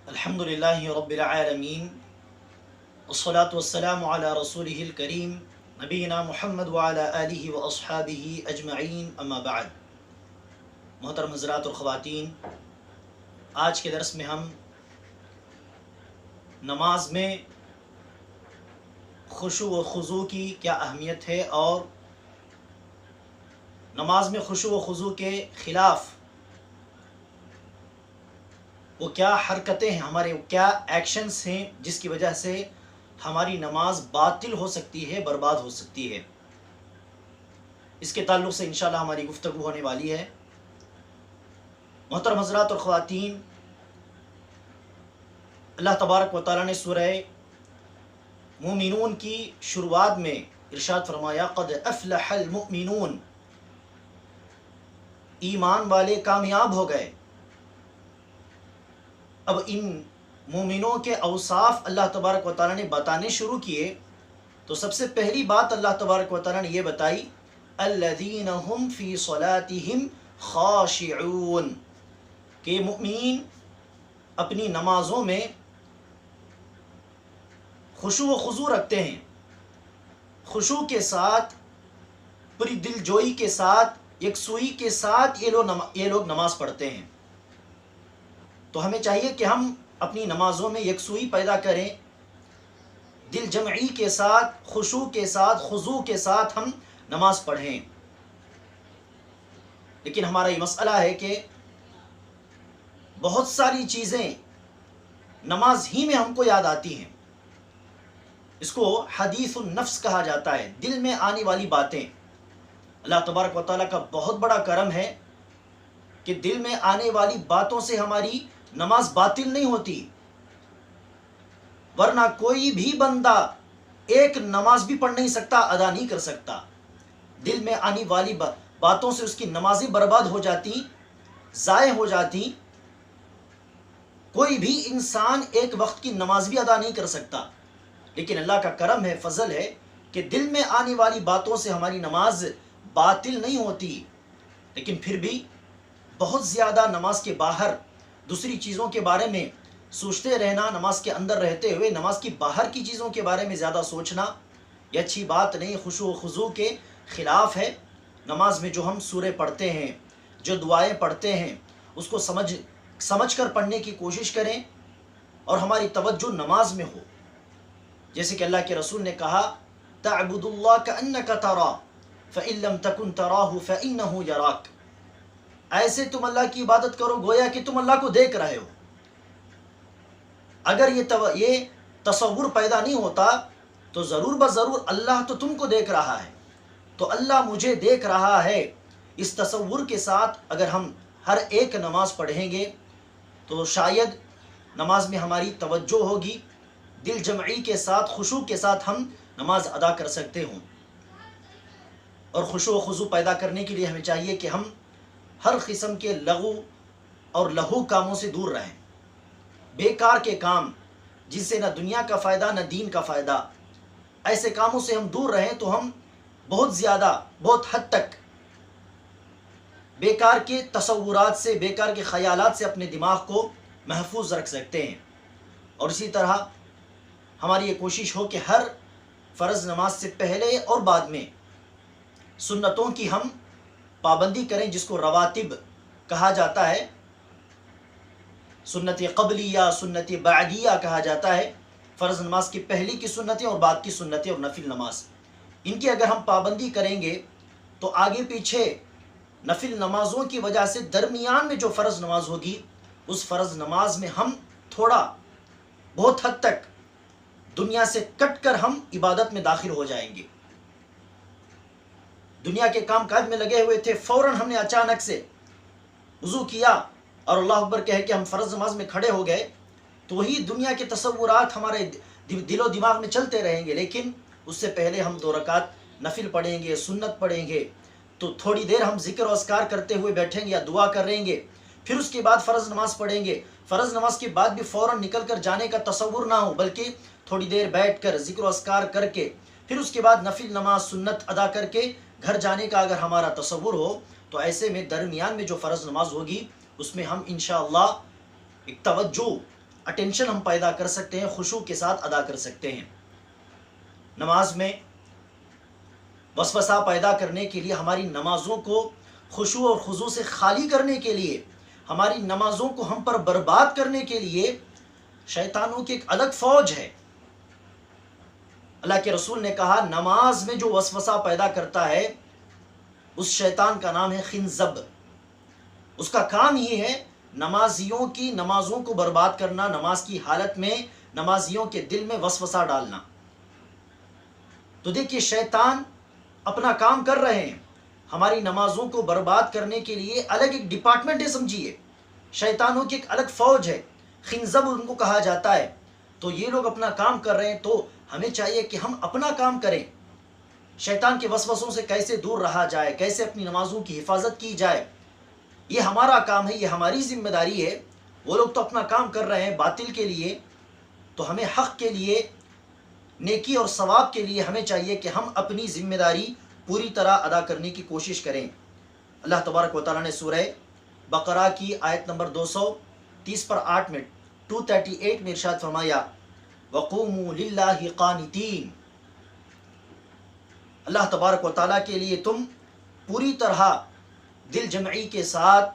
الحمد للہ رب العالمین والصلاة والسلام علی رسولہ الکریم نبینا محمد وعلی آلہ واصحابہ اجمعین اما بعد۔ محترم حضرات اور خواتین، آج کے درس میں ہم نماز میں خشوع و خضوع کی کیا اہمیت ہے اور نماز میں خشوع و خضوع کے خلاف وہ کیا حرکتیں ہیں، ہمارے کیا ایکشنز ہیں جس کی وجہ سے ہماری نماز باطل ہو سکتی ہے، برباد ہو سکتی ہے، اس کے تعلق سے انشاءاللہ ہماری گفتگو ہونے والی ہے۔ محترم حضرات اور خواتین، اللہ تبارک و تعالیٰ نے سورہ مومنون کی شروعات میں ارشاد فرمایا قد افلح المؤمنون، ایمان والے کامیاب ہو گئے۔ اب ان مومنوں کے اوصاف اللہ تبارک و تعالیٰ نے بتانے شروع کیے تو سب سے پہلی بات اللہ تبارک و تعالیٰ نے یہ بتائی الذین هم فی صلاتهم خاشعون، کہ مؤمنین اپنی نمازوں میں خشوع و خضوع رکھتے ہیں، خشوع کے ساتھ، پوری دل جوئی کے ساتھ، یکسوئی کے ساتھ یہ لوگ نماز پڑھتے ہیں۔ تو ہمیں چاہیے کہ ہم اپنی نمازوں میں یکسوئی پیدا کریں، دل جمعی کے ساتھ، خشوع کے ساتھ، خضوع کے ساتھ ہم نماز پڑھیں۔ لیکن ہمارا یہ مسئلہ ہے کہ بہت ساری چیزیں نماز ہی میں ہم کو یاد آتی ہیں، اس کو حدیث النفس کہا جاتا ہے، دل میں آنے والی باتیں۔ اللہ تبارک و تعالیٰ کا بہت بڑا کرم ہے کہ دل میں آنے والی باتوں سے ہماری نماز باطل نہیں ہوتی، ورنہ کوئی بھی بندہ ایک نماز بھی پڑھ نہیں سکتا، ادا نہیں کر سکتا۔ دل میں آنے والی باتوں سے اس کی نمازیں برباد ہو جاتی، ضائع ہو جاتی۔ کوئی بھی انسان ایک وقت کی نماز بھی ادا نہیں کر سکتا، لیکن اللہ کا کرم ہے، فضل ہے کہ دل میں آنے والی باتوں سے ہماری نماز باطل نہیں ہوتی۔ لیکن پھر بھی بہت زیادہ نماز کے باہر دوسری چیزوں کے بارے میں سوچتے رہنا، نماز کے اندر رہتے ہوئے نماز کی باہر کی چیزوں کے بارے میں زیادہ سوچنا، یہ اچھی بات نہیں، خشوع و خضوع کے خلاف ہے۔ نماز میں جو ہم سورے پڑھتے ہیں، جو دعائیں پڑھتے ہیں، اس کو سمجھ کر پڑھنے کی کوشش کریں اور ہماری توجہ نماز میں ہو۔ جیسے کہ اللہ کے رسول نے کہا تعبد اللہ کأنک تراہ فإن لم تکن تراہ فإنہ یراک، ایسے تم اللہ کی عبادت کرو گویا کہ تم اللہ کو دیکھ رہے ہو۔ اگر یہ تصور پیدا نہیں ہوتا تو ضرور بضرور اللہ تو تم کو دیکھ رہا ہے، تو اللہ مجھے دیکھ رہا ہے، اس تصور کے ساتھ اگر ہم ہر ایک نماز پڑھیں گے تو شاید نماز میں ہماری توجہ ہوگی، دل جمعی کے ساتھ، خشوع کے ساتھ ہم نماز ادا کر سکتے ہوں۔ اور خشوع و خضوع پیدا کرنے کے لیے ہمیں چاہیے کہ ہم ہر قسم کے لغو اور لہو کاموں سے دور رہیں، بیکار کے کام جن سے نہ دنیا کا فائدہ نہ دین کا فائدہ، ایسے کاموں سے ہم دور رہیں تو ہم بہت زیادہ، بہت حد تک بیکار کے تصورات سے، بیکار کے خیالات سے اپنے دماغ کو محفوظ رکھ سکتے ہیں۔ اور اسی طرح ہماری یہ کوشش ہو کہ ہر فرض نماز سے پہلے اور بعد میں سنتوں کی ہم پابندی کریں، جس کو رواتب کہا جاتا ہے، سنت قبلیہ، سنت بعدیہ کہا جاتا ہے، فرض نماز کی پہلی کی سنتیں اور بعد کی سنتیں اور نفل نماز، ان کی اگر ہم پابندی کریں گے تو آگے پیچھے نفل نمازوں کی وجہ سے درمیان میں جو فرض نماز ہوگی اس فرض نماز میں ہم تھوڑا بہت حد تک دنیا سے کٹ کر ہم عبادت میں داخل ہو جائیں گے۔ دنیا کے کام کاج میں لگے ہوئے تھے، فوراً ہم نے اچانک سے وضو کیا اور اللہ اکبر کہہ کے ہم فرض نماز میں کھڑے ہو گئے تو وہی دنیا کے تصورات ہمارے دل و دماغ میں چلتے رہیں گے۔ لیکن اس سے پہلے ہم 2 رکعت نفل پڑھیں گے، سنت پڑھیں گے، تو تھوڑی دیر ہم ذکر و اذکار کرتے ہوئے بیٹھیں گے یا دعا کریں گے، پھر اس کے بعد فرض نماز پڑھیں گے۔ فرض نماز کے بعد بھی فوراً نکل کر جانے کا تصور نہ ہو، بلکہ تھوڑی دیر بیٹھ کر ذکر و اذکار کر کے پھر اس کے بعد نفل نماز سنت ادا کر کے گھر جانے کا اگر ہمارا تصور ہو تو ایسے میں درمیان میں جو فرض نماز ہوگی اس میں ہم انشاءاللہ ایک توجہ اٹینشن ہم پیدا کر سکتے ہیں، خشوع کے ساتھ ادا کر سکتے ہیں۔ نماز میں وسوسہ پیدا کرنے کے لیے، ہماری نمازوں کو خشوع اور خضوع سے خالی کرنے کے لیے، ہماری نمازوں کو ہم پر برباد کرنے کے لیے شیطانوں کی ایک الگ فوج ہے۔ اللہ کے رسول نے کہا نماز میں جو وسوسہ پیدا کرتا ہے اس شیطان کا نام ہے خنزب۔ اس کا کام ہی ہے نمازیوں کی نمازوں کو برباد کرنا، نماز کی حالت میں نمازیوں کے دل میں وسوسہ ڈالنا۔ تو دیکھیے شیطان اپنا کام کر رہے ہیں، ہماری نمازوں کو برباد کرنے کے لیے الگ ایک ڈپارٹمنٹ ہے، سمجھیے شیطانوں کی ایک الگ فوج ہے، خنزب ان کو کہا جاتا ہے۔ تو یہ لوگ اپنا کام کر رہے ہیں، تو ہمیں چاہیے کہ ہم اپنا کام کریں، شیطان کے وسوسوں سے کیسے دور رہا جائے، کیسے اپنی نمازوں کی حفاظت کی جائے، یہ ہمارا کام ہے، یہ ہماری ذمہ داری ہے۔ وہ لوگ تو اپنا کام کر رہے ہیں باطل کے لیے، تو ہمیں حق کے لیے، نیکی اور ثواب کے لیے ہمیں چاہیے کہ ہم اپنی ذمہ داری پوری طرح ادا کرنے کی کوشش کریں۔ اللہ تبارک و تعالیٰ نے سورہ بقرہ کی آیت نمبر 230 میں 238 میں ارشاد فرمایا وَقُومُوا لِلَّهِ قَانِتِينَ، اللہ تبارک و تعالیٰ کے لیے تم پوری طرح دل جمعی کے ساتھ،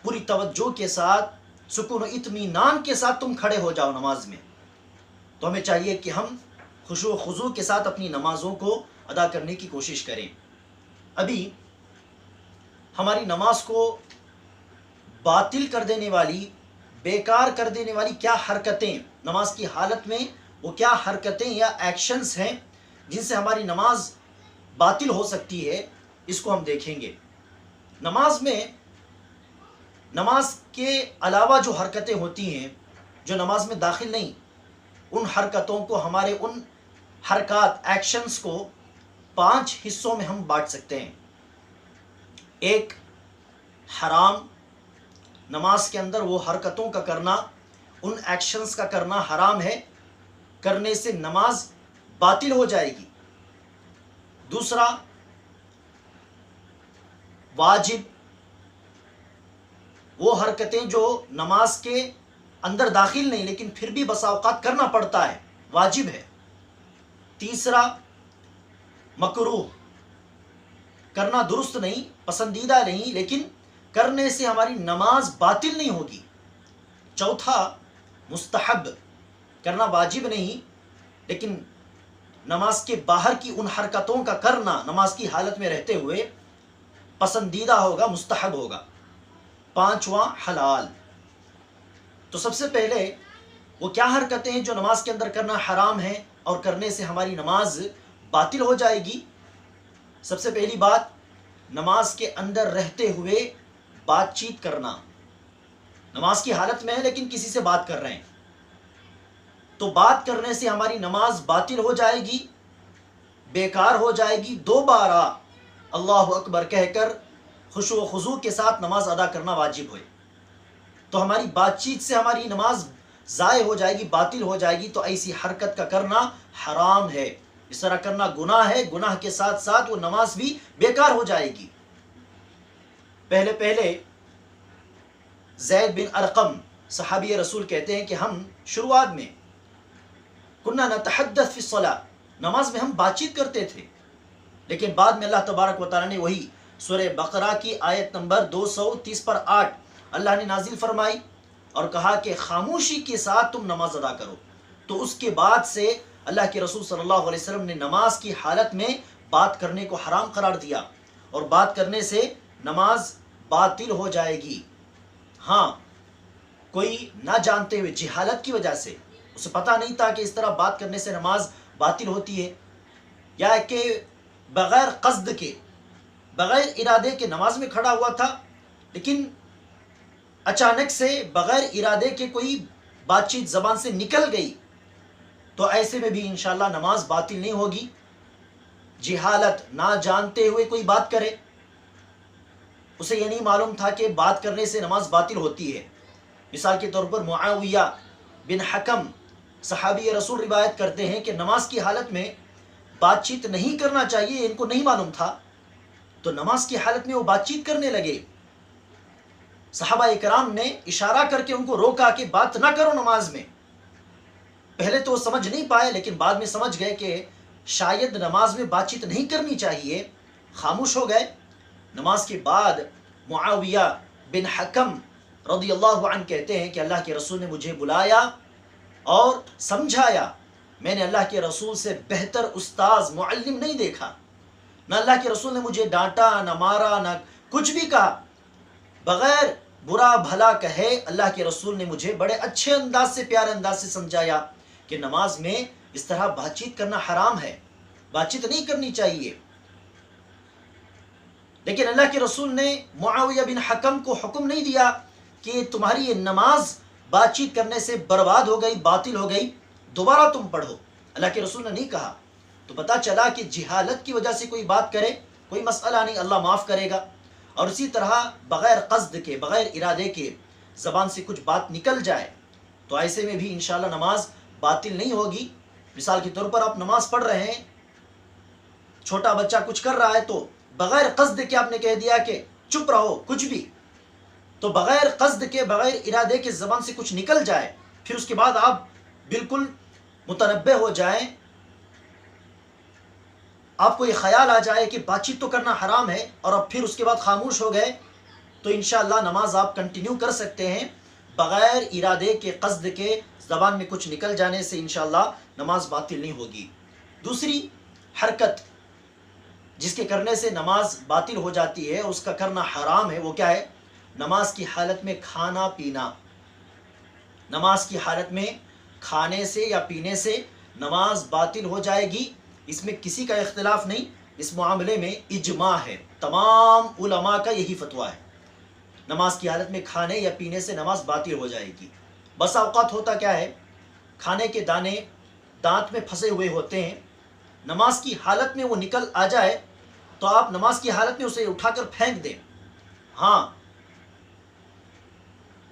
پوری توجہ کے ساتھ، سکون و اطمینان کے ساتھ تم کھڑے ہو جاؤ نماز میں۔ تو ہمیں چاہیے کہ ہم خشوع و خضوع کے ساتھ اپنی نمازوں کو ادا کرنے کی کوشش کریں۔ ابھی ہماری نماز کو باطل کر دینے والی، بیکار کر دینے والی کیا حرکتیں نماز کی حالت میں، وہ کیا حرکتیں یا ایکشنز ہیں جن سے ہماری نماز باطل ہو سکتی ہے، اس کو ہم دیکھیں گے۔ نماز میں، نماز کے علاوہ جو حرکتیں ہوتی ہیں جو نماز میں داخل نہیں، ان حرکتوں کو، ہمارے ان حرکات، ایکشنز کو 5 حصوں میں ہم بانٹ سکتے ہیں۔ ایک، حرام، نماز کے اندر وہ حرکتوں کا کرنا، ان ایکشنز کا کرنا حرام ہے، کرنے سے نماز باطل ہو جائے گی۔ دوسرا، واجب، وہ حرکتیں جو نماز کے اندر داخل نہیں لیکن پھر بھی بسا اوقات کرنا پڑتا ہے، واجب ہے۔ تیسرا، مکروہ، کرنا درست نہیں، پسندیدہ نہیں، لیکن کرنے سے ہماری نماز باطل نہیں ہوگی۔ چوتھا، مستحب، کرنا واجب نہیں لیکن نماز کے باہر کی ان حرکتوں کا کرنا نماز کی حالت میں رہتے ہوئے پسندیدہ ہوگا، مستحب ہوگا۔ پانچواں، حلال۔ تو سب سے پہلے وہ کیا حرکتیں ہیں جو نماز کے اندر کرنا حرام ہے اور کرنے سے ہماری نماز باطل ہو جائے گی؟ سب سے پہلی بات، نماز کے اندر رہتے ہوئے بات چیت کرنا۔ نماز کی حالت میں ہے لیکن کسی سے بات کر رہے ہیں، تو بات کرنے سے ہماری نماز باطل ہو جائے گی، بیکار ہو جائے گی۔ دوبارہ اللہ اکبر کہہ کر خشوع و خضوع کے ساتھ نماز ادا کرنا واجب ہوئے، تو ہماری بات چیت سے ہماری نماز ضائع ہو جائے گی، باطل ہو جائے گی۔ تو ایسی حرکت کا کرنا حرام ہے، اس طرح کرنا گناہ ہے، گناہ کے ساتھ ساتھ وہ نماز بھی بیکار ہو جائے گی۔ پہلے زید بن ارقم صحابی رسول کہتے ہیں کہ ہم شروعات میں کننا نتحدث فی الصلاۃ، نماز میں ہم بات چیت کرتے تھے، لیکن بعد میں اللہ تبارک و تعالیٰ نے وہی سورہ بقرہ کی آیت نمبر 230 اللہ نے نازل فرمائی اور کہا کہ خاموشی کے ساتھ تم نماز ادا کرو۔ تو اس کے بعد سے اللہ کے رسول صلی اللہ علیہ وسلم نے نماز کی حالت میں بات کرنے کو حرام قرار دیا، اور بات کرنے سے نماز باطل ہو جائے گی۔ ہاں، کوئی نہ جانتے ہوئے، جہالت کی وجہ سے، اسے پتہ نہیں تھا کہ اس طرح بات کرنے سے نماز باطل ہوتی ہے، یا کہ بغیر قصد کے، بغیر ارادے کے نماز میں کھڑا ہوا تھا، لیکن اچانک سے بغیر ارادے کے کوئی بات چیت زبان سے نکل گئی، تو ایسے میں بھی انشاءاللہ نماز باطل نہیں ہوگی۔ جہالت، نہ جانتے ہوئے کوئی بات کرے، اسے یہ نہیں معلوم تھا کہ بات کرنے سے نماز باطل ہوتی ہے۔ مثال کے طور پر معاویہ بن حکم صحابی رسول روایت کرتے ہیں کہ نماز کی حالت میں بات چیت نہیں کرنا چاہیے، ان کو نہیں معلوم تھا، تو نماز کی حالت میں وہ بات چیت کرنے لگے۔ صحابہ اکرام نے اشارہ کر کے ان کو روکا کہ بات نہ کرو نماز میں. پہلے تو وہ سمجھ نہیں پائے لیکن بعد میں سمجھ گئے کہ شاید نماز میں بات چیت نہیں کرنی چاہیے. خاموش ہو گئے. نماز کے بعد معاویہ بن حکم رضی اللہ عنہ کہتے ہیں کہ اللہ کے رسول نے مجھے بلایا اور سمجھایا. میں نے اللہ کے رسول سے بہتر استاذ معلم نہیں دیکھا. نہ اللہ کے رسول نے مجھے ڈانٹا، نہ مارا، نہ کچھ بھی کہا. بغیر برا بھلا کہے اللہ کے رسول نے مجھے بڑے اچھے انداز سے، پیارے انداز سے سمجھایا کہ نماز میں اس طرح بات چیت کرنا حرام ہے، بات چیت نہیں کرنی چاہیے. لیکن اللہ کے رسول نے معاویہ بن حکم کو حکم نہیں دیا کہ تمہاری یہ نماز بات چیت کرنے سے برباد ہو گئی، باطل ہو گئی، دوبارہ تم پڑھو. اللہ کے رسول نے نہیں کہا. تو پتہ چلا کہ جہالت کی وجہ سے کوئی بات کرے کوئی مسئلہ نہیں، اللہ معاف کرے گا. اور اسی طرح بغیر قصد کے، بغیر ارادے کے زبان سے کچھ بات نکل جائے تو ایسے میں بھی انشاءاللہ نماز باطل نہیں ہوگی. مثال کے طور پر آپ نماز پڑھ رہے ہیں، چھوٹا بچہ کچھ کر رہا ہے تو بغیر قصد کے آپ نے کہہ دیا کہ چپ رہو، کچھ بھی، تو بغیر قصد کے، بغیر ارادے کے زبان سے کچھ نکل جائے، پھر اس کے بعد آپ بالکل متنبہ ہو جائیں، آپ کو یہ خیال آ جائے کہ بات چیت تو کرنا حرام ہے، اور اب پھر اس کے بعد خاموش ہو گئے، تو انشاءاللہ نماز آپ کنٹینیو کر سکتے ہیں. بغیر ارادے کے، قصد کے زبان میں کچھ نکل جانے سے انشاءاللہ نماز باطل نہیں ہوگی. دوسری حرکت جس کے کرنے سے نماز باطل ہو جاتی ہے، اس کا کرنا حرام ہے، وہ کیا ہے؟ نماز کی حالت میں کھانا پینا. نماز کی حالت میں کھانے سے یا پینے سے نماز باطل ہو جائے گی. اس میں کسی کا اختلاف نہیں، اس معاملے میں اجماع ہے، تمام علماء کا یہی فتویٰ ہے. نماز کی حالت میں کھانے یا پینے سے نماز باطل ہو جائے گی. بس اوقات ہوتا کیا ہے، کھانے کے دانے دانت میں پھنسے ہوئے ہوتے ہیں، نماز کی حالت میں وہ نکل آ جائے تو آپ نماز کی حالت میں اسے اٹھا کر پھینک دیں. ہاں،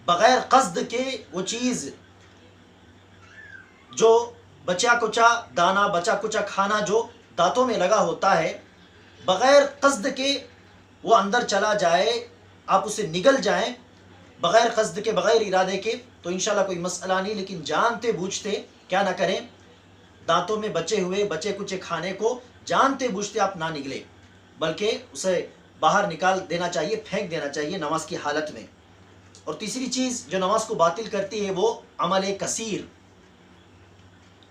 بغیر قصد کے وہ چیز جو بچا کچا دانا، بچا کچا کھانا جو دانتوں میں لگا ہوتا ہے، بغیر قصد کے وہ اندر چلا جائے، آپ اسے نگل جائیں بغیر قصد کے، بغیر ارادے کے، تو انشاءاللہ کوئی مسئلہ نہیں. لیکن جانتے بوجھتے کیا نہ کریں، دانتوں میں بچے کچے کھانے کو جانتے بوجھتے آپ نہ نگلے، بلکہ اسے باہر نکال دینا چاہیے، پھینک دینا چاہیے نماز کی حالت میں. اور تیسری چیز جو نماز کو باطل کرتی ہے وہ عمل کثیر.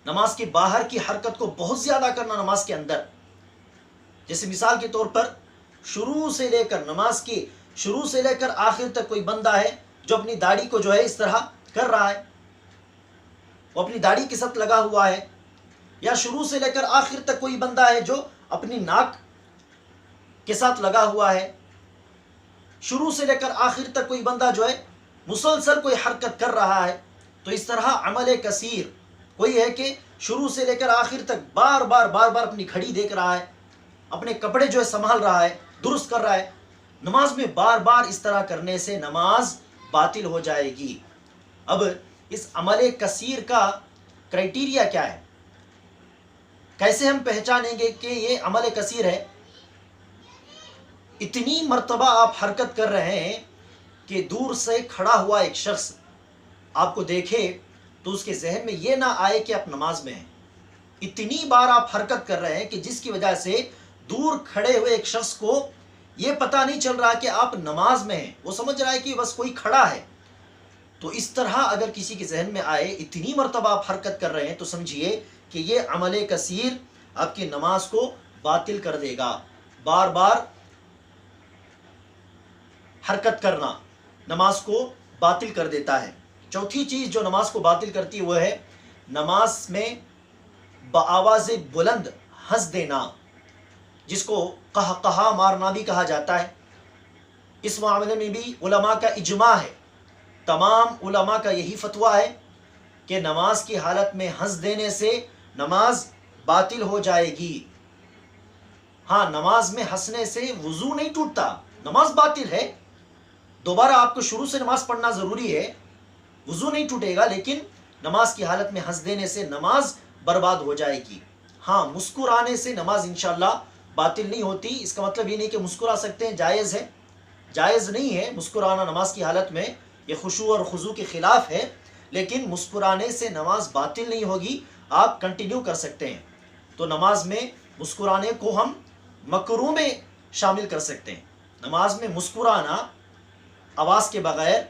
نماز کے باہر کی حرکت کو بہت زیادہ کرنا نماز کے اندر. جیسے مثال کے طور پر نماز کی شروع سے لے کر آخر تک کوئی بندہ ہے جو اپنی داڑھی کو جو ہے اس طرح کر رہا ہے، وہ اپنی داڑھی کے ساتھ لگا ہوا ہے. یا شروع سے لے کر آخر تک کوئی بندہ ہے جو اپنی ناک کے ساتھ لگا ہوا ہے. شروع سے لے کر آخر تک کوئی بندہ جو ہے مسلسل کوئی حرکت کر رہا ہے. تو اس طرح عمل کثیر کوئی ہے کہ شروع سے لے کر آخر تک بار بار اپنی گھڑی دیکھ رہا ہے، اپنے کپڑے جو ہے سنبھال رہا ہے، درست کر رہا ہے. نماز میں بار اس طرح کرنے سے نماز باطل ہو جائے گی. اب اس عمل کثیر کا کرائٹیریا کیا ہے؟ کیسے ہم پہچانیں گے کہ یہ عمل کثیر ہے؟ اتنی مرتبہ آپ حرکت کر رہے ہیں کہ دور سے کھڑا ہوا ایک شخص آپ کو دیکھے تو اس کے ذہن میں یہ نہ آئے کہ آپ نماز میں ہیں. اتنی بار آپ حرکت کر رہے ہیں کہ جس کی وجہ سے دور کھڑے ہوئے ایک شخص کو یہ پتہ نہیں چل رہا کہ آپ نماز میں ہیں، وہ سمجھ رہا ہے کہ بس کوئی کھڑا ہے. تو اس طرح اگر کسی کے ذہن میں آئے، اتنی مرتبہ آپ حرکت کر رہے ہیں، تو سمجھیے کہ یہ عمل کثیر آپ کی نماز کو باطل کر دے گا. بار حرکت کرنا نماز کو باطل کر دیتا ہے. چوتھی چیز جو نماز کو باطل کرتی ہے وہ ہے نماز میں بآواز بلند ہنس دینا، جس کو قہقہا مارنا بھی کہا جاتا ہے. اس معاملے میں بھی علماء کا اجماع ہے، تمام علماء کا یہی فتویٰ ہے کہ نماز کی حالت میں ہنس دینے سے نماز باطل ہو جائے گی. ہاں، نماز میں ہنسنے سے وضو نہیں ٹوٹتا، نماز باطل ہے. دوبارہ آپ کو شروع سے نماز پڑھنا ضروری ہے، وضو نہیں ٹوٹے گا، لیکن نماز کی حالت میں ہنس دینے سے نماز برباد ہو جائے گی. ہاں، مسکرانے سے نماز انشاءاللہ باطل نہیں ہوتی. اس کا مطلب یہ نہیں کہ مسکرا سکتے ہیں، جائز ہے، جائز نہیں ہے مسکرانا نماز کی حالت میں، یہ خشوع اور خضوع کے خلاف ہے، لیکن مسکرانے سے نماز باطل نہیں ہوگی، آپ کنٹینیو کر سکتے ہیں۔ تو نماز میں مسکرانے کو ہم مکروہ میں شامل کر سکتے ہیں۔ نماز میں مسکرانا آواز کے بغیر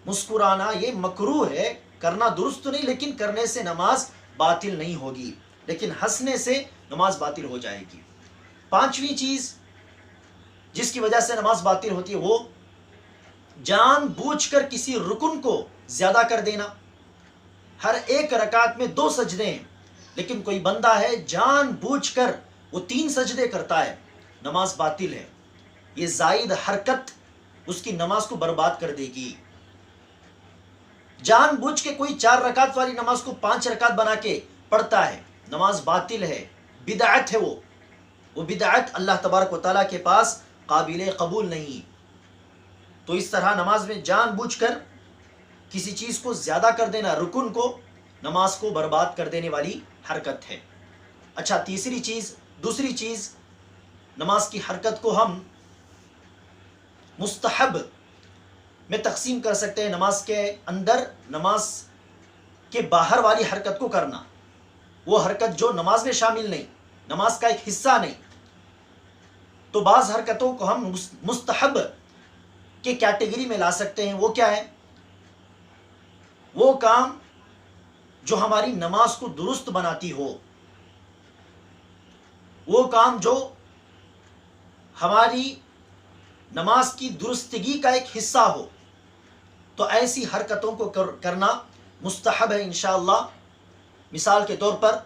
مسکرانا یہ مکروہ ہے، کرنا درست نہیں، لیکن کرنے سے نماز باطل نہیں ہوگی، لیکن ہنسنے سے نماز باطل ہو جائے گی۔ پانچویں چیز جس کی وجہ سے نماز باطل ہوتی ہے وہ جان بوجھ کر کسی رکن کو زیادہ کر دینا۔ ہر ایک رکعت میں 2 سجدے ہیں، لیکن کوئی بندہ ہے جان بوجھ کر وہ 3 سجدے کرتا ہے، نماز باطل ہے۔ یہ زائد حرکت اس کی نماز کو برباد کر دے گی۔ جان بوجھ کے کوئی 4 رکعت والی نماز کو 5 رکعت بنا کے پڑھتا ہے، نماز باطل ہے، بدعت ہے۔ وہ بدعت اللہ تبارک و تعالیٰ کے پاس قابل قبول نہیں۔ تو اس طرح نماز میں جان بوجھ کر کسی چیز کو زیادہ کر دینا، رکن کو، نماز کو برباد کر دینے والی حرکت ہے۔ اچھا، دوسری چیز نماز کی حرکت کو ہم مستحب میں تقسیم کر سکتے ہیں۔ نماز کے اندر، نماز کے باہر والی حرکت کو کرنا، وہ حرکت جو نماز میں شامل نہیں، نماز کا ایک حصہ نہیں، تو بعض حرکتوں کو ہم مستحب کے کیٹیگری میں لا سکتے ہیں۔ وہ کیا ہے؟ وہ کام جو ہماری نماز کو درست بناتی ہو، وہ کام جو ہماری نماز کی درستگی کا ایک حصہ ہو، تو ایسی حرکتوں کو کرنا مستحب ہے انشاءاللہ۔ مثال کے طور پر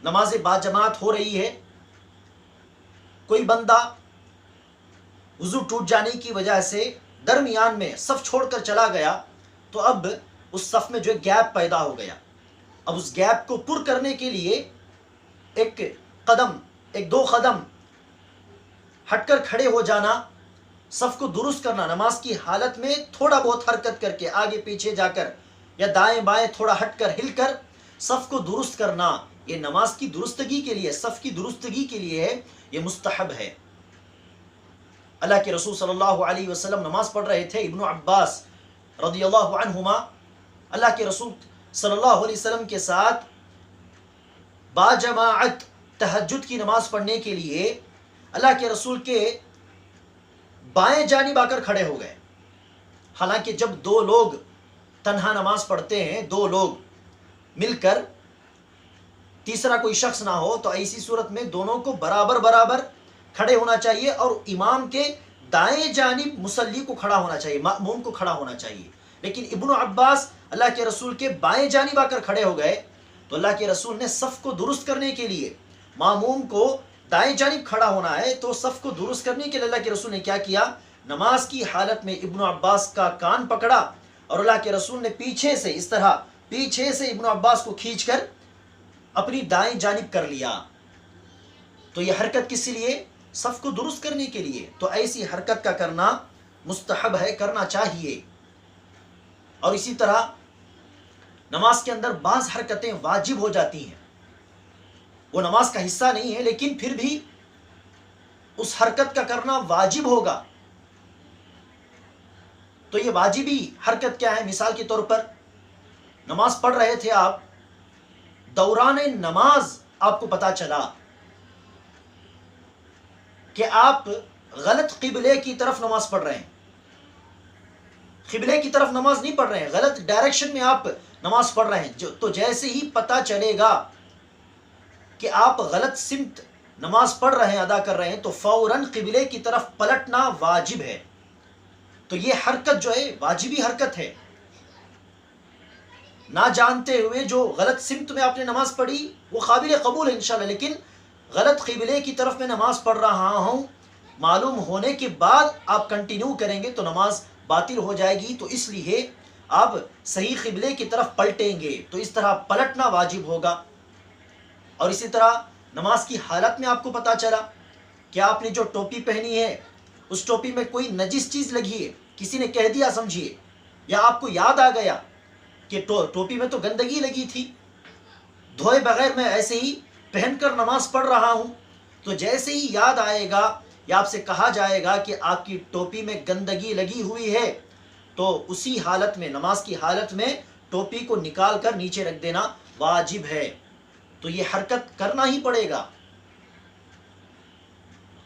نماز باجماعت ہو رہی ہے، کوئی بندہ وضو ٹوٹ جانے کی وجہ سے درمیان میں صف چھوڑ کر چلا گیا، تو اب اس صف میں جو گیپ پیدا ہو گیا، اب اس گیپ کو پر کرنے کے لیے ایک 2 قدم ہٹ کر کھڑے ہو جانا، صف کو درست کرنا، نماز کی حالت میں تھوڑا بہت حرکت کر کے آگے پیچھے جا کر یا دائیں بائیں تھوڑا ہٹ کر ہل کر صف کو درست کرنا، یہ نماز کی درستگی کے لیے، صف کی درستگی کے لیے ہے، یہ مستحب ہے۔ اللہ کے رسول صلی اللہ علیہ وسلم نماز پڑھ رہے تھے، ابن عباس رضی اللہ عنہما اللہ کے رسول صلی اللہ علیہ وسلم کے ساتھ باجماعت تہجد کی نماز پڑھنے کے لیے اللہ کے رسول کے بائیں جانب آ کر کھڑے ہو گئے۔ حالانکہ جب 2 لوگ تنہا نماز پڑھتے ہیں، 2 لوگ مل کر، تیسرا کوئی شخص نہ ہو، تو ایسی صورت میں دونوں کو برابر کھڑے ہونا چاہیے، اور امام کے دائیں جانب مصلی کو کھڑا ہونا چاہیے، مأموم کو کھڑا ہونا چاہیے۔ لیکن ابن عباس اللہ کے رسول کے بائیں جانب آ کر کھڑے ہو گئے، تو اللہ کے رسول نے صف کو درست کرنے کے لیے، مأموم کو دائیں جانب کھڑا ہونا ہے، تو صف کو درست کرنے کے لیے اللہ کے رسول نے کیا کیا؟ نماز کی حالت میں ابن عباس کا کان پکڑا، اور اللہ کے رسول نے پیچھے سے، اس طرح پیچھے سے ابن عباس کو کھینچ کر اپنی دائیں جانب کر لیا۔ تو یہ حرکت کس لیے؟ صف کو درست کرنے کے لیے۔ تو ایسی حرکت کا کرنا مستحب ہے، کرنا چاہیے۔ اور اسی طرح نماز کے اندر بعض حرکتیں واجب ہو جاتی ہیں، وہ نماز کا حصہ نہیں ہے، لیکن پھر بھی اس حرکت کا کرنا واجب ہوگا۔ تو یہ واجبی حرکت کیا ہے؟ مثال کے طور پر نماز پڑھ رہے تھے آپ، دوران نماز آپ کو پتا چلا کہ آپ غلط قبلے کی طرف نماز پڑھ رہے ہیں، قبلے کی طرف نماز نہیں پڑھ رہے ہیں، غلط ڈائریکشن میں آپ نماز پڑھ رہے ہیں، تو جیسے ہی پتا چلے گا کہ آپ غلط سمت نماز پڑھ رہے ہیں، ادا کر رہے ہیں، تو فوراً قبلے کی طرف پلٹنا واجب ہے۔ تو یہ حرکت جو ہے واجبی حرکت ہے۔ نہ جانتے ہوئے جو غلط سمت میں آپ نے نماز پڑھی وہ قابل قبول ہے انشاءاللہ، لیکن غلط قبلے کی طرف میں نماز پڑھ رہا ہوں، معلوم ہونے کے بعد آپ کنٹینیو کریں گے تو نماز باطل ہو جائے گی، تو اس لیے آپ صحیح قبلے کی طرف پلٹیں گے، تو اس طرح پلٹنا واجب ہوگا۔ اور اسی طرح نماز کی حالت میں آپ کو پتا چلا کہ آپ نے جو ٹوپی پہنی ہے اس ٹوپی میں کوئی نجس چیز لگی ہے، کسی نے کہہ دیا سمجھیے، یا آپ کو یاد آ گیا کہ ٹوپی میں تو گندگی لگی تھی، دھوئے بغیر میں ایسے ہی پہن کر نماز پڑھ رہا ہوں، تو جیسے ہی یاد آئے گا یا آپ سے کہا جائے گا کہ آپ کی ٹوپی میں گندگی لگی ہوئی ہے، تو اسی حالت میں، نماز کی حالت میں ٹوپی کو نکال کر نیچے رکھ دینا واجب ہے، تو یہ حرکت کرنا ہی پڑے گا۔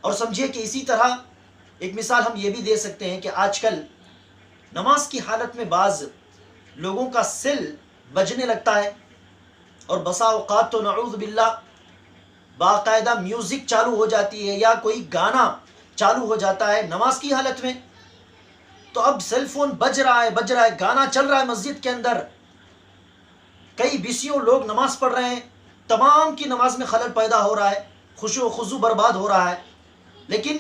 اور سمجھیے کہ اسی طرح ایک مثال ہم یہ بھی دے سکتے ہیں کہ آج کل نماز کی حالت میں بعض لوگوں کا سل بجنے لگتا ہے، اور بسا اوقات تو نعوذ باللہ باقاعدہ میوزک چالو ہو جاتی ہے یا کوئی گانا چالو ہو جاتا ہے نماز کی حالت میں، تو اب سیل فون بج رہا ہے، گانا چل رہا ہے مسجد کے اندر، کئی بیسیوں لوگ نماز پڑھ رہے ہیں، تمام کی نماز میں خلل پیدا ہو رہا ہے، خشوع و خضوع برباد ہو رہا ہے۔ لیکن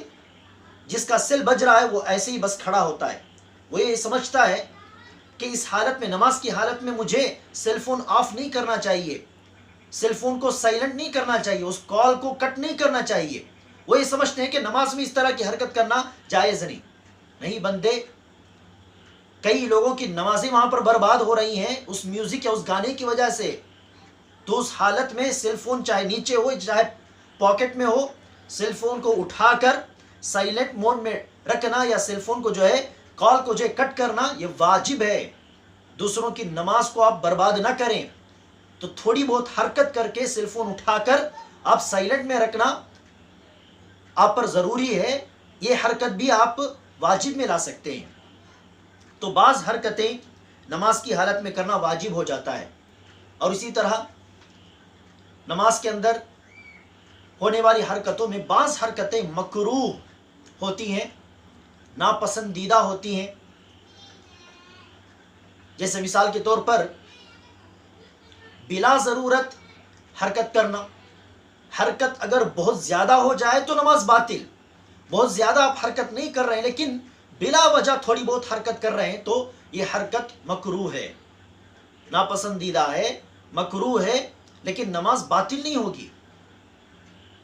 جس کا سل بج رہا ہے وہ ایسے ہی بس کھڑا ہوتا ہے، وہ یہ سمجھتا ہے کہ اس حالت میں، نماز کی حالت میں مجھے سیل فون آف نہیں کرنا چاہیے، سیل فون کو سائلنٹ نہیں کرنا چاہیے، اس کال کو کٹ نہیں کرنا چاہیے۔ وہ یہ سمجھتے ہیں کہ نماز میں اس طرح کی حرکت کرنا جائز نہیں بندے، کئی لوگوں کی نمازیں وہاں پر برباد ہو رہی ہیں اس میوزک یا اس گانے کی وجہ سے۔ تو اس حالت میں سیل فون چاہے نیچے ہو چاہے پاکٹ میں ہو، سیل فون کو اٹھا کر سائلنٹ موڈ میں رکھنا یا سیل فون کو کال کو کٹ کرنا یہ واجب ہے۔ دوسروں کی نماز کو آپ برباد نہ کریں، تو تھوڑی بہت حرکت کر کے سیل فون اٹھا کر آپ سائلنٹ میں رکھنا آپ پر ضروری ہے، یہ حرکت بھی آپ واجب میں لا سکتے ہیں۔ تو بعض حرکتیں نماز کی حالت میں کرنا واجب ہو جاتا ہے، اور اسی طرح نماز کے اندر ہونے والی حرکتوں میں بعض حرکتیں مکروہ ہوتی ہیں، ناپسندیدہ ہوتی ہیں، جیسے مثال کے طور پر بلا ضرورت حرکت کرنا۔ حرکت اگر بہت زیادہ ہو جائے تو نماز باطل، بہت زیادہ آپ حرکت نہیں کر رہے ہیں لیکن بلا وجہ تھوڑی بہت حرکت کر رہے ہیں تو یہ حرکت مکروہ ہے، ناپسندیدہ ہے، مکروہ ہے، لیکن نماز باطل نہیں ہوگی۔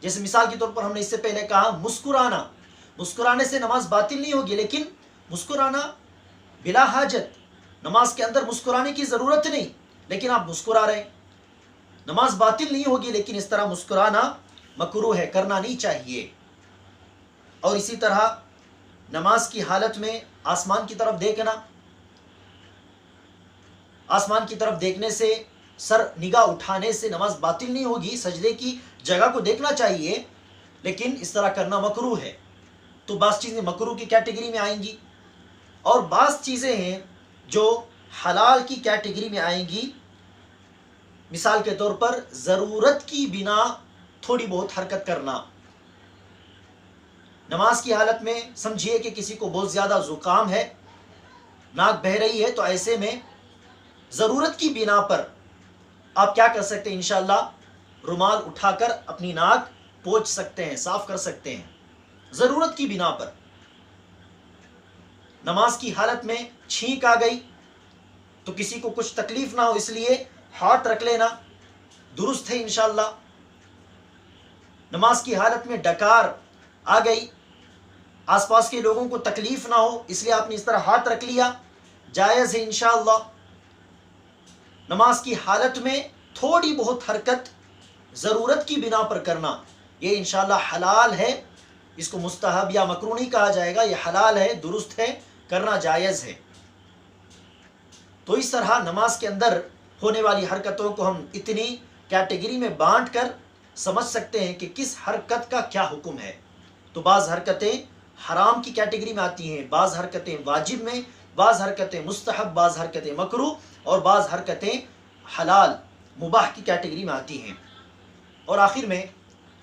جیسے مثال کے طور پر ہم نے اس سے پہلے کہا مسکرانے سے نماز باطل نہیں ہوگی، لیکن مسکرانا بلا حاجت، نماز کے اندر مسکرانے کی ضرورت نہیں لیکن آپ مسکرا رہے ہیں، نماز باطل نہیں ہوگی، لیکن اس طرح مسکرانا مکروہ ہے، کرنا نہیں چاہیے۔ اور اسی طرح نماز کی حالت میں آسمان کی طرف دیکھنا، آسمان کی طرف دیکھنے سے، سر نگاہ اٹھانے سے نماز باطل نہیں ہوگی، سجدے کی جگہ کو دیکھنا چاہیے، لیکن اس طرح کرنا مکروہ ہے۔ تو بعض چیزیں مکروہ کی کیٹیگری میں آئیں گی، اور بعض چیزیں ہیں جو حلال کی کیٹیگری میں آئیں گی۔ مثال کے طور پر ضرورت کی بنا تھوڑی بہت حرکت کرنا، نماز کی حالت میں سمجھیے کہ کسی کو بہت زیادہ زکام ہے، ناک بہہ رہی ہے، تو ایسے میں ضرورت کی بنا پر آپ کیا کر سکتے ہیں؟ انشاءاللہ رومال اٹھا کر اپنی ناک پوچھ سکتے ہیں، صاف کر سکتے ہیں، ضرورت کی بنا پر۔ نماز کی حالت میں چھینک آ گئی تو کسی کو کچھ تکلیف نہ ہو اس لیے ہاتھ رکھ لینا درست ہے انشاءاللہ۔ نماز کی حالت میں ڈکار آ گئی، آس پاس کے لوگوں کو تکلیف نہ ہو اس لیے آپ نے اس طرح ہاتھ رکھ لیا، جائز ہے انشاءاللہ۔ نماز کی حالت میں تھوڑی بہت حرکت ضرورت کی بنا پر کرنا، یہ انشاءاللہ حلال ہے، اس کو مستحب یا مکروہ نہیں کہا جائے گا، یہ حلال ہے، درست ہے، کرنا جائز ہے۔ تو اس طرح نماز کے اندر ہونے والی حرکتوں کو ہم اتنی کیٹیگری میں بانٹ کر سمجھ سکتے ہیں کہ کس حرکت کا کیا حکم ہے۔ تو بعض حرکتیں حرام کی کیٹیگری میں آتی ہیں، بعض حرکتیں واجب میں، بعض حرکتیں مستحب، بعض حرکتیں مکروہ، اور بعض حرکتیں حلال مباح کی کیٹیگری میں آتی ہیں۔ اور آخر میں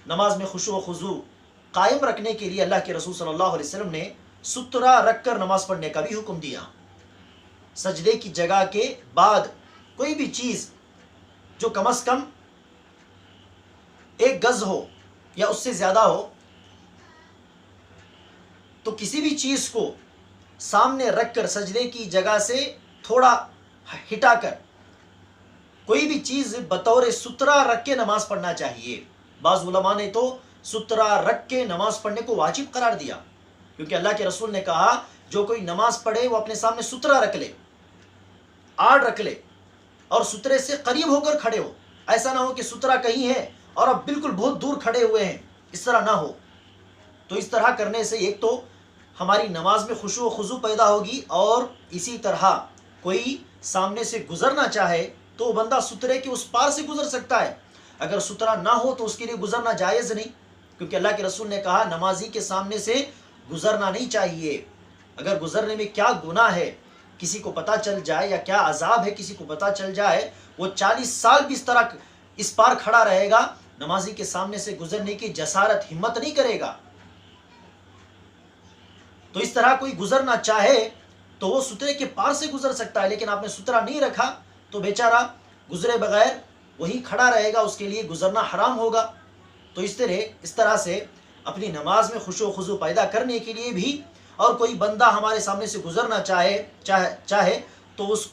نماز میں خشوع و خضوع قائم رکھنے کے لیے اللہ کے رسول صلی اللہ علیہ وسلم نے سترہ رکھ کر نماز پڑھنے کا بھی حکم دیا۔ سجدے کی جگہ کے بعد کوئی بھی چیز جو کم از کم 1 گز ہو یا اس سے زیادہ ہو، تو کسی بھی چیز کو سامنے رکھ کر سجدے کی جگہ سے تھوڑا ہٹا کر کوئی بھی چیز بطور سترہ رکھ کے نماز پڑھنا چاہیے۔ بعض علماء نے تو سترہ رکھ کے نماز پڑھنے کو واجب قرار دیا، کیونکہ اللہ کے رسول نے کہا جو کوئی نماز پڑھے وہ اپنے سامنے سترہ رکھ لے، آڑ رکھ لے، اور سترے سے قریب ہو کر کھڑے ہو، ایسا نہ ہو کہ سترہ کہیں ہے اور اب بالکل بہت دور کھڑے ہوئے ہیں، اس طرح نہ ہو۔ تو اس طرح کرنے سے ایک تو ہماری نماز میں خشوع و خضوع پیدا ہوگی، اور اسی طرح کوئی سامنے سے گزرنا چاہے تو وہ بندہ سترے کے اس پار سے گزر سکتا ہے۔ اگر سترا نہ ہو تو اس کے لیے گزرنا جائز نہیں، کیونکہ اللہ کے رسول نے کہا نمازی کے سامنے سے گزرنا نہیں چاہیے۔ اگر گزرنے میں کیا گناہ ہے کسی کو پتہ چل جائے، یا کیا عذاب ہے کسی کو پتہ چل جائے، وہ 40 سال بھی اس پار کھڑا رہے گا، نمازی کے سامنے سے گزرنے کی جسارت ہمت نہیں کرے گا۔ تو اس طرح کوئی گزرنا چاہے تو وہ سترے کے پار سے گزر سکتا ہے، لیکن آپ نے سترا نہیں رکھا تو بیچارہ گزرے بغیر وہی کھڑا رہے گا، اس کے لیے گزرنا حرام ہوگا۔ تو اس طرح سے اپنی نماز میں خشوع و خضوع پیدا کرنے کے لیے بھی، اور کوئی بندہ ہمارے سامنے سے گزرنا چاہے تو اس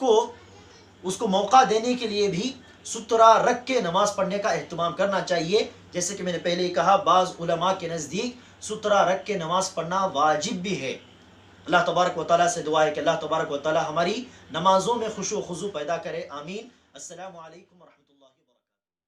کو موقع دینے کے لیے بھی سترا رکھ کے نماز پڑھنے کا اہتمام کرنا چاہیے۔ جیسے کہ میں نے پہلے ہی کہا، بعض علماء کے نزدیک سترا رکھ کے نماز پڑھنا واجب بھی ہے۔ اللہ تبارک و تعالیٰ سے دعا ہے کہ اللہ تبارک و تعالیٰ ہماری نمازوں میں خشوع و خضوع پیدا کرے، آمین۔ السلام علیکم ورحمۃ اللہ۔